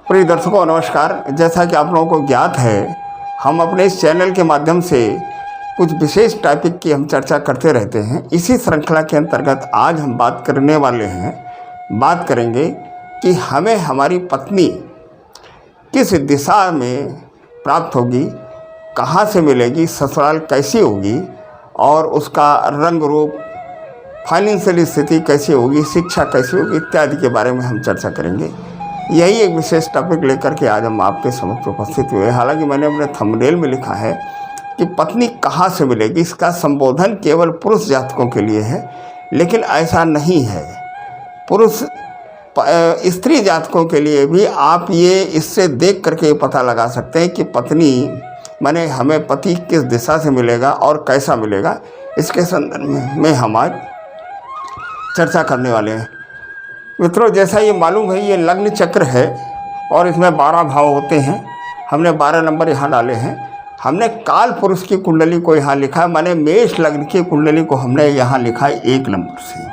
प्रिय दर्शकों नमस्कार। जैसा कि आप लोगों को ज्ञात है, हम अपने इस चैनल के माध्यम से कुछ विशेष टॉपिक की हम चर्चा करते रहते हैं। इसी श्रृंखला के अंतर्गत आज हम बात करेंगे कि हमें हमारी पत्नी किस दिशा में प्राप्त होगी, कहाँ से मिलेगी, ससुराल कैसी होगी और उसका रंग रूप, फाइनेंशियल स्थिति कैसी होगी, शिक्षा कैसी होगी इत्यादि के बारे में हम चर्चा करेंगे। यही एक विशेष टॉपिक लेकर के आज हम आपके समक्ष उपस्थित हुए। हालांकि मैंने अपने थंबनेल में लिखा है कि पत्नी कहाँ से मिलेगी, इसका संबोधन केवल पुरुष जातकों के लिए है, लेकिन ऐसा नहीं है। स्त्री जातकों के लिए भी आप ये इससे देख करके पता लगा सकते हैं कि पत्नी माने हमें पति किस दिशा से मिलेगा और कैसा मिलेगा। इसके संदर्भ में हम आज चर्चा करने वाले हैं। मित्रों, जैसा ये मालूम है, ये लग्न चक्र है और इसमें 12 भाव होते हैं। हमने 12 नंबर यहाँ डाले हैं। हमने काल पुरुष की कुंडली को यहाँ लिखा है, माने मेष लग्न की कुंडली को हमने यहाँ लिखा है 1 नंबर से।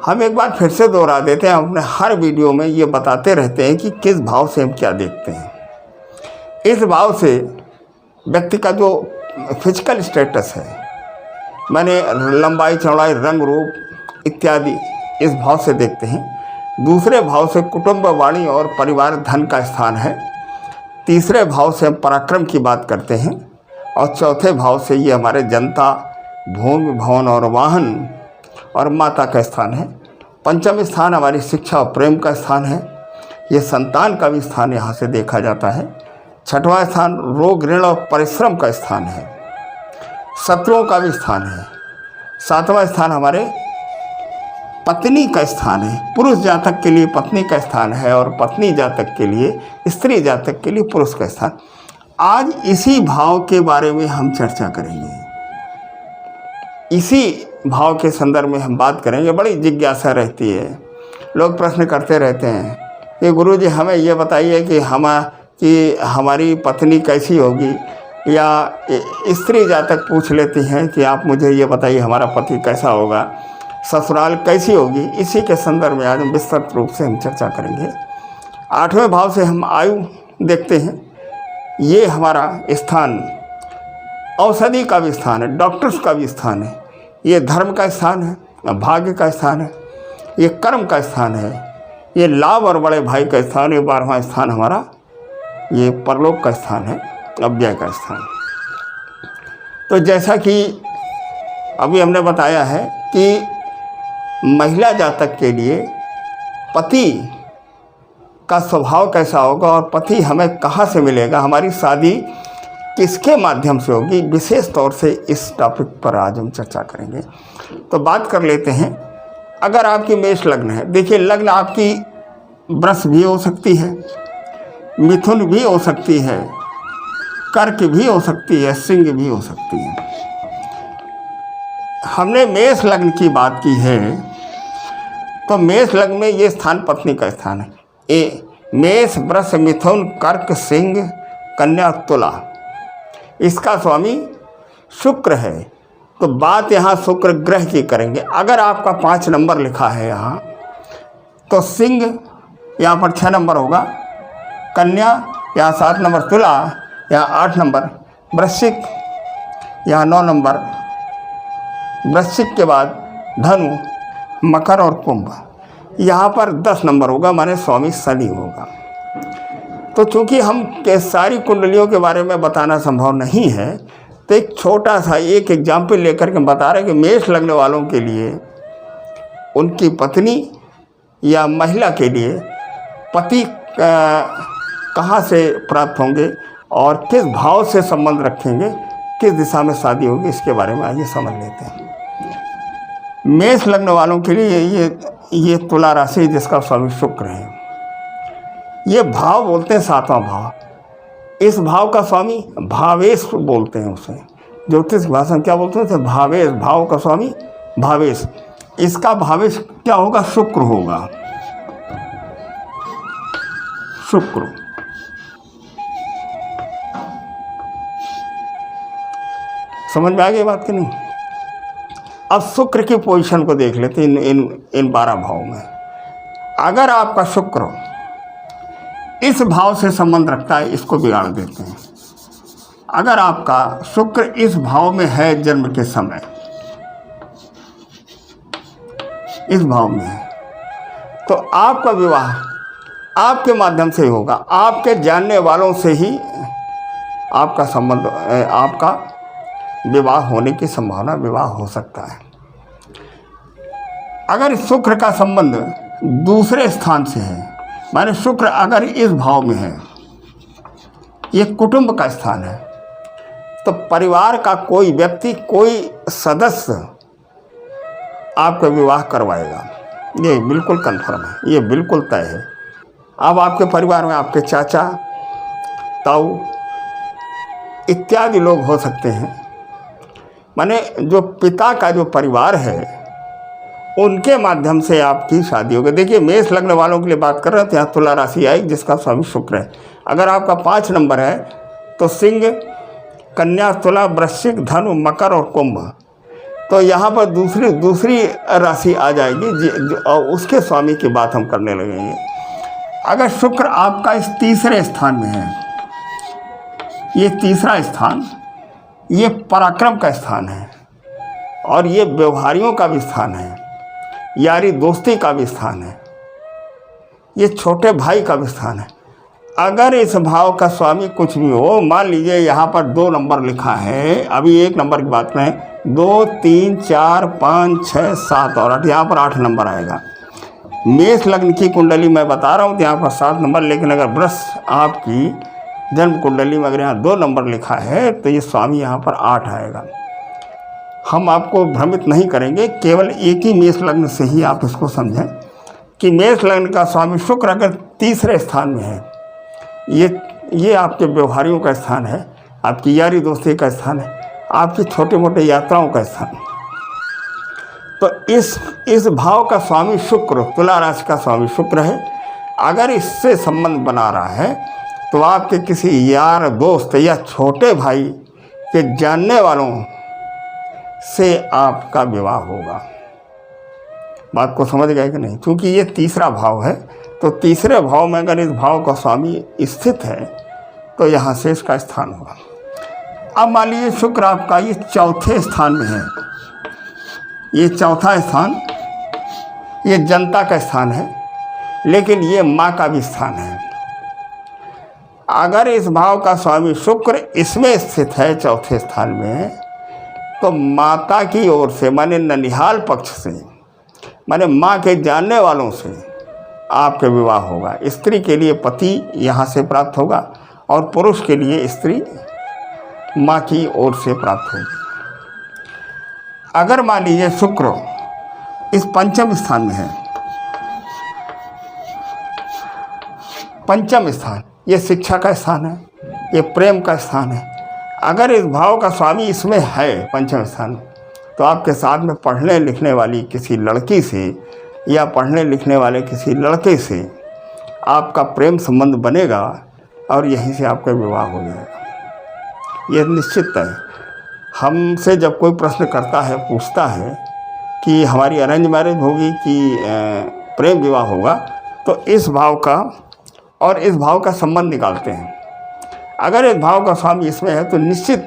हम एक बार फिर से दोहरा देते हैं, हम अपने हर वीडियो में ये बताते रहते हैं कि किस भाव से हम क्या देखते हैं। इस भाव से व्यक्ति का जो फिजिकल स्टेटस है, माने लंबाई चौड़ाई, रंग रूप इत्यादि इस भाव से देखते हैं। दूसरे भाव से कुटुंब, वाणी और परिवार, धन का स्थान है। तीसरे भाव से हम पराक्रम की बात करते हैं और चौथे भाव से ये हमारे जनता, भूमि, भवन और वाहन और माता का स्थान है। पंचम स्थान हमारी शिक्षा और प्रेम का स्थान है। ये संतान का भी स्थान यहाँ से देखा जाता है। छठवां स्थान रोग, ऋण और परिश्रम का स्थान है। शत्रुओं का भी स्थान है। सातवां स्थान हमारे पत्नी का स्थान है। पुरुष जातक के लिए पत्नी का स्थान है और पत्नी जातक के लिए, स्त्री जातक के लिए पुरुष का स्थान। आज इसी भाव के बारे में हम चर्चा करेंगे। इसी भाव के संदर्भ में हम बात करेंगे। बड़ी जिज्ञासा रहती है, लोग प्रश्न करते रहते हैं कि गुरुजी हमें ये बताइए कि हमारी पत्नी कैसी होगी, या स्त्री जातक पूछ लेती हैं कि आप मुझे ये बताइए हमारा पति कैसा होगा, ससुराल कैसी होगी। इसी के संदर्भ में आज हम विस्तृत रूप से हम चर्चा करेंगे। 8वें भाव से हम आयु देखते हैं। ये हमारा स्थान औषधि का भी स्थान है, डॉक्टर्स का भी स्थान है। ये धर्म का स्थान है, भाग्य का स्थान है, ये कर्म का स्थान है, ये लाभ और बड़े भाई का स्थान है। 12वां स्थान हमारा ये परलोक का स्थान है, अव्यय का स्थान। तो जैसा कि अभी हमने बताया है कि महिला जातक के लिए पति का स्वभाव कैसा होगा और पति हमें कहाँ से मिलेगा, हमारी शादी किसके माध्यम से होगी, विशेष तौर से इस टॉपिक पर आज हम चर्चा करेंगे। तो बात कर लेते हैं। अगर आपकी मेष लग्न है, देखिए लग्न आपकी वृष भी हो सकती है, मिथुन भी हो सकती है, कर्क भी हो सकती है, सिंह भी हो सकती है। हमने मेष लग्न की बात की है, तो मेष लग्न में ये स्थान पत्नी का स्थान है। मेष, वृष, मिथुन, कर्क, सिंह, कन्या, तुला, इसका स्वामी शुक्र है। तो बात यहाँ शुक्र ग्रह की करेंगे। अगर आपका 5 नंबर लिखा है यहाँ, तो सिंह यहाँ पर 6 नंबर होगा, कन्या यहाँ 7 नंबर, तुला यहाँ 8 नंबर, वृश्चिक यहाँ 9 नंबर, वृश्चिक के बाद धनु, मकर और कुंभ यहाँ पर 10 नंबर होगा, माने स्वामी शनि होगा। तो चूंकि हम के सारी कुंडलियों के बारे में बताना संभव नहीं है, तो एक छोटा सा एक एग्जाम्पल लेकर के बता रहे हैं कि मेष लग्न वालों के लिए उनकी पत्नी या महिला के लिए पति कहाँ से प्राप्त होंगे और किस भाव से संबंध रखेंगे, किस दिशा में शादी होगी, इसके बारे में आइए समझ लेते हैं। मेष लग्न वालों के लिए ये तुला राशि जिसका स्वामी शुक्र है, ये भाव बोलते हैं 7वां भाव। इस भाव का स्वामी भावेश बोलते हैं उसे, ज्योतिष भाषा में क्या बोलते हैं, तो भावेश, भाव का स्वामी भावेश। इसका भावेश क्या होगा, शुक्र होगा, शुक्र। समझ में आ गई बात कि नहीं। अब शुक्र की पोजीशन को देख लेते हैं इन 12 भावों में। अगर आपका शुक्र इस भाव से संबंध रखता है, इसको बिगाड़ देते हैं। अगर आपका शुक्र इस भाव में है जन्म के समय, इस भाव में है, तो आपका विवाह आपके माध्यम से ही होगा, आपके जानने वालों से ही आपका संबंध, आपका विवाह होने की संभावना, विवाह हो सकता है। अगर शुक्र का संबंध दूसरे स्थान से है, माने शुक्र अगर इस भाव में है, ये कुटुंब का स्थान है, तो परिवार का कोई व्यक्ति, कोई सदस्य आपका विवाह करवाएगा, ये बिल्कुल कंफर्म है, ये बिल्कुल तय है। अब आपके परिवार में आपके चाचा, ताऊ इत्यादि लोग हो सकते हैं, माने जो पिता का जो परिवार है उनके माध्यम से आपकी शादी होगी। देखिए, मेष लग्न वालों के लिए बात कर रहे थे, यहाँ तुला राशि आई जिसका स्वामी शुक्र है। अगर आपका 5 नंबर है तो सिंह, कन्या, तुला, वृश्चिक, धनु, मकर और कुंभ, तो यहाँ पर दूसरी राशि आ जाएगी और उसके स्वामी की बात हम करने लगेंगे। अगर शुक्र आपका इस तीसरे स्थान में है, ये तीसरा स्थान, ये पराक्रम का स्थान है और ये व्यवहारियों का भी स्थान है, यारी दोस्ती का भी स्थान है, ये छोटे भाई का भी स्थान है। अगर इस भाव का स्वामी कुछ भी हो, मान लीजिए यहाँ पर 2 नंबर लिखा है, अभी 1 नंबर की बात नहीं, 2, 3, 4, 5, 6, 7 और 8, यहाँ पर 8 नंबर आएगा। मेष लग्न की कुंडली मैं बता रहा हूँ तो यहाँ पर 7 नंबर, लेकिन अगर वृष आपकी जन्म कुंडली में अगर यहाँ 2 नंबर लिखा है तो ये स्वामी यहाँ पर 8 आएगा। हम आपको भ्रमित नहीं करेंगे, केवल एक ही मेष लग्न से ही आप इसको समझें कि मेष लग्न का स्वामी शुक्र अगर तीसरे स्थान में है, ये आपके व्यवहारियों का स्थान है, आपकी यारी दोस्ती का स्थान है, आपकी छोटे मोटे यात्राओं का स्थान। तो इस भाव का स्वामी शुक्र, तुला राशि का स्वामी शुक्र है। अगर इससे संबंध बना रहा है तो आपके किसी यार दोस्त या छोटे भाई के जानने वालों से आपका विवाह होगा। बात को समझ गए कि नहीं? क्योंकि ये तीसरा भाव है, तो तीसरे भाव में अगर इस भाव का स्वामी स्थित है तो यहाँ से इसका स्थान होगा। अब मान लीजिए शुक्र आपका ये चौथे स्थान में है, ये चौथा स्थान ये जनता का स्थान है, लेकिन ये माँ का भी स्थान है। अगर इस भाव का स्वामी शुक्र इसमें स्थित है चौथे स्थान में, तो माता की ओर से, माने ननिहाल पक्ष से, माने माँ के जानने वालों से आपके विवाह होगा। स्त्री के लिए पति यहाँ से प्राप्त होगा और पुरुष के लिए स्त्री माँ की ओर से प्राप्त होगी। अगर मान लीजिए शुक्र इस पंचम स्थान में है, पंचम स्थान ये शिक्षा का स्थान है, ये प्रेम का स्थान है। अगर इस भाव का स्वामी इसमें है पंचम स्थान, तो आपके साथ में पढ़ने लिखने वाली किसी लड़की से या पढ़ने लिखने वाले किसी लड़के से आपका प्रेम संबंध बनेगा और यहीं से आपका विवाह हो जाएगा। यह निश्चित है। हमसे जब कोई प्रश्न करता है, पूछता है कि हमारी अरेंज मैरिज होगी कि प्रेम विवाह होगा, तो इस भाव का और इस भाव का संबंध निकालते हैं। अगर इस भाव का स्वामी इसमें है तो निश्चित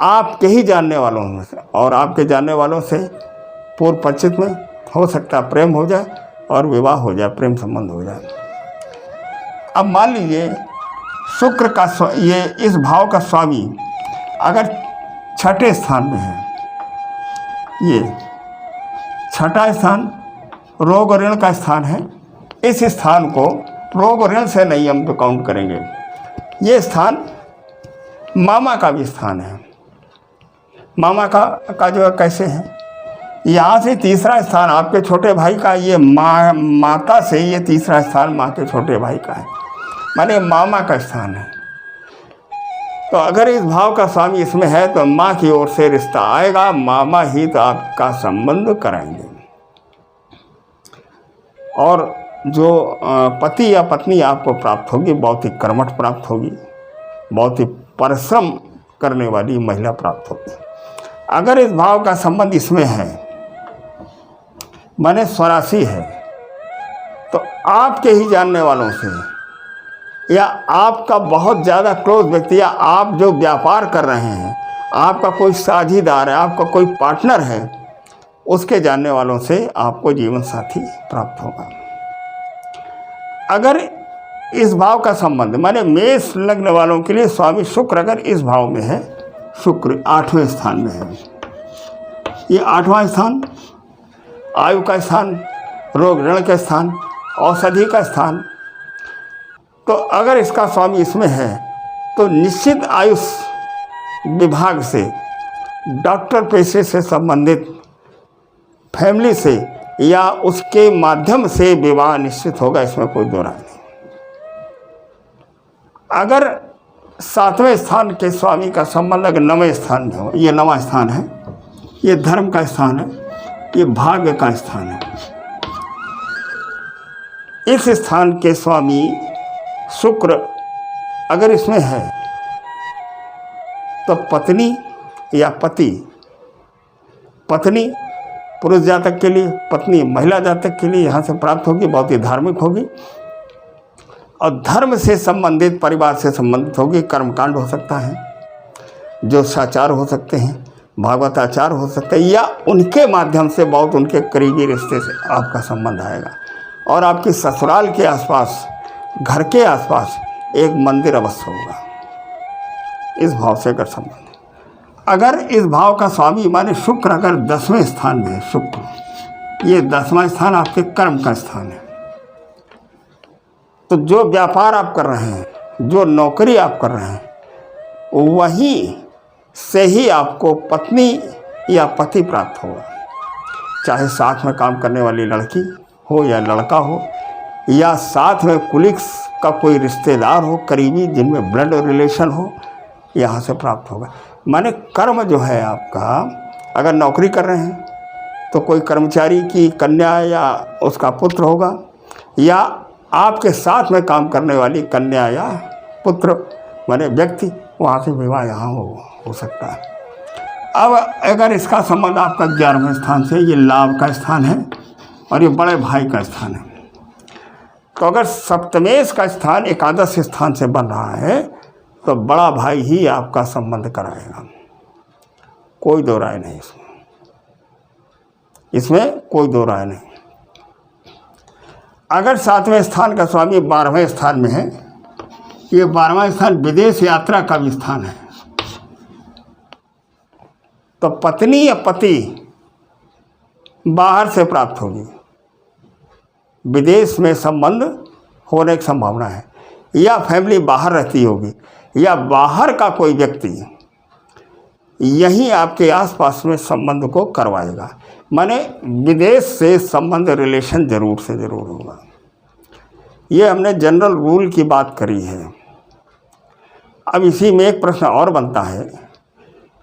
आपके ही जानने वालों में से और आपके जानने वालों से पूर्व परिचित में हो सकता है प्रेम हो जाए और विवाह हो जाए, प्रेम संबंध हो जाए। अब मान लीजिए शुक्र का ये इस भाव का स्वामी अगर छठे स्थान में है, ये छठा स्थान रोग और ऋण का स्थान है। इस स्थान को रोग और ऋण से नहीं हम तो काउंट करेंगे। ये स्थान मामा का भी स्थान है। मामा का जो है कैसे है, यहाँ से तीसरा स्थान आपके छोटे भाई का, ये माता से ये तीसरा स्थान माँ के छोटे भाई का है, माने मामा का स्थान है। तो अगर इस भाव का स्वामी इसमें है तो माँ की ओर से रिश्ता आएगा, मामा ही तो आपका संबंध कराएंगे। और जो पति या पत्नी आपको प्राप्त होगी, बहुत ही कर्मठ प्राप्त होगी, बहुत ही परिश्रम करने वाली महिला प्राप्त होगी। अगर इस भाव का संबंध इसमें है, माने स्वराशि है, तो आपके ही जानने वालों से या आपका बहुत ज़्यादा क्लोज व्यक्ति या आप जो व्यापार कर रहे हैं, आपका कोई साझीदार है, आपका कोई पार्टनर है, उसके जानने वालों से आपको जीवन साथी प्राप्त होगा। अगर इस भाव का संबंध माने मेष लग्न वालों के लिए स्वामी शुक्र अगर इस भाव में है, शुक्र 8वें स्थान में है, ये 8वां स्थान आयु का स्थान, रोग ऋण का स्थान, औषधि का स्थान, तो अगर इसका स्वामी इसमें है तो निश्चित आयुष विभाग से, डॉक्टर पेशे से संबंधित, फैमिली से या उसके माध्यम से विवाह निश्चित होगा, इसमें कोई दो राय नहीं। अगर 7वें स्थान के स्वामी का संबंध अगर 9वें स्थान में हो, ये 9वां स्थान है, ये धर्म का स्थान है, ये भाग्य का स्थान है, इस स्थान के स्वामी शुक्र अगर इसमें है तो पत्नी या पति, पत्नी पुरुष जातक के लिए, पत्नी महिला जातक के लिए यहाँ से प्राप्त होगी, बहुत ही धार्मिक होगी और धर्म से संबंधित, परिवार से संबंधित होगी। कर्मकांड हो सकता है, ज्योतिषाचार हो सकते हैं, भागवताचार हो सकते हैं, या उनके माध्यम से बहुत उनके करीबी रिश्ते से आपका संबंध आएगा। और आपकी ससुराल के आसपास, घर के आसपास एक मंदिर अवश्य होगा, इस भाव से अगर संबंध। अगर इस भाव का स्वामी माने शुक्र अगर 10वें स्थान में है, शुक्र, ये 10वां स्थान आपके कर्म का स्थान है, तो जो व्यापार आप कर रहे हैं, जो नौकरी आप कर रहे हैं, वहीं से ही आपको पत्नी या पति प्राप्त होगा। चाहे साथ में काम करने वाली लड़की हो या लड़का हो, या साथ में कुलीग्स का कोई रिश्तेदार हो करीबी, जिनमें ब्लड रिलेशन हो, यहाँ से प्राप्त होगा। माने कर्म जो है आपका, अगर नौकरी कर रहे हैं तो कोई कर्मचारी की कन्या या उसका पुत्र होगा, या आपके साथ में काम करने वाली कन्या या पुत्र माने व्यक्ति, वहाँ से विवाह यहाँ हो सकता है। अब अगर इसका संबंध आपका 11वें स्थान से, ये लाभ का स्थान है और ये बड़े भाई का स्थान है, तो अगर सप्तमेश का स्थान एकादश स्थान से बन रहा है तो बड़ा भाई ही आपका संबंध कराएगा, कोई दो राय नहीं इसमें कोई दो राय नहीं। अगर 7वें स्थान का स्वामी 12वें स्थान में है, ये 12वां स्थान विदेश यात्रा का भी स्थान है, तो पत्नी या पति बाहर से प्राप्त होगी, विदेश में संबंध होने की संभावना है, या फैमिली बाहर रहती होगी, या बाहर का कोई व्यक्ति यहीं आपके आसपास में संबंध को करवाएगा। माने विदेश से संबंध, रिलेशन जरूर से ज़रूर होगा। ये हमने जनरल रूल की बात करी है। अब इसी में एक प्रश्न और बनता है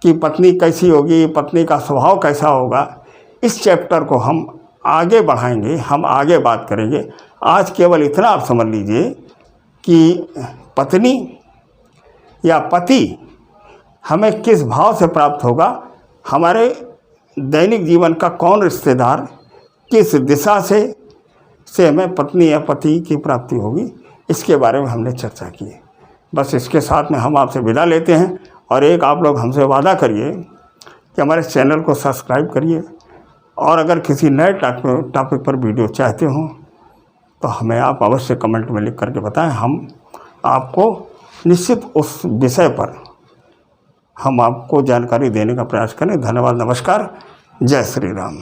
कि पत्नी कैसी होगी, पत्नी का स्वभाव कैसा होगा। इस चैप्टर को हम आगे बढ़ाएंगे, हम आगे बात करेंगे। आज केवल इतना आप समझ लीजिए कि पत्नी या पति हमें किस भाव से प्राप्त होगा, हमारे दैनिक जीवन का कौन रिश्तेदार किस दिशा से हमें पत्नी या पति की प्राप्ति होगी, इसके बारे में हमने चर्चा की। बस इसके साथ में हम आपसे विदा लेते हैं, और एक आप लोग हमसे वादा करिए कि हमारे चैनल को सब्सक्राइब करिए, और अगर किसी नए टॉपिक पर वीडियो चाहते हो तो हमें आप अवश्य कमेंट में लिख करके बताएं। हम आपको निश्चित उस विषय पर हम आपको जानकारी देने का प्रयास करें। धन्यवाद, नमस्कार, जय श्री राम।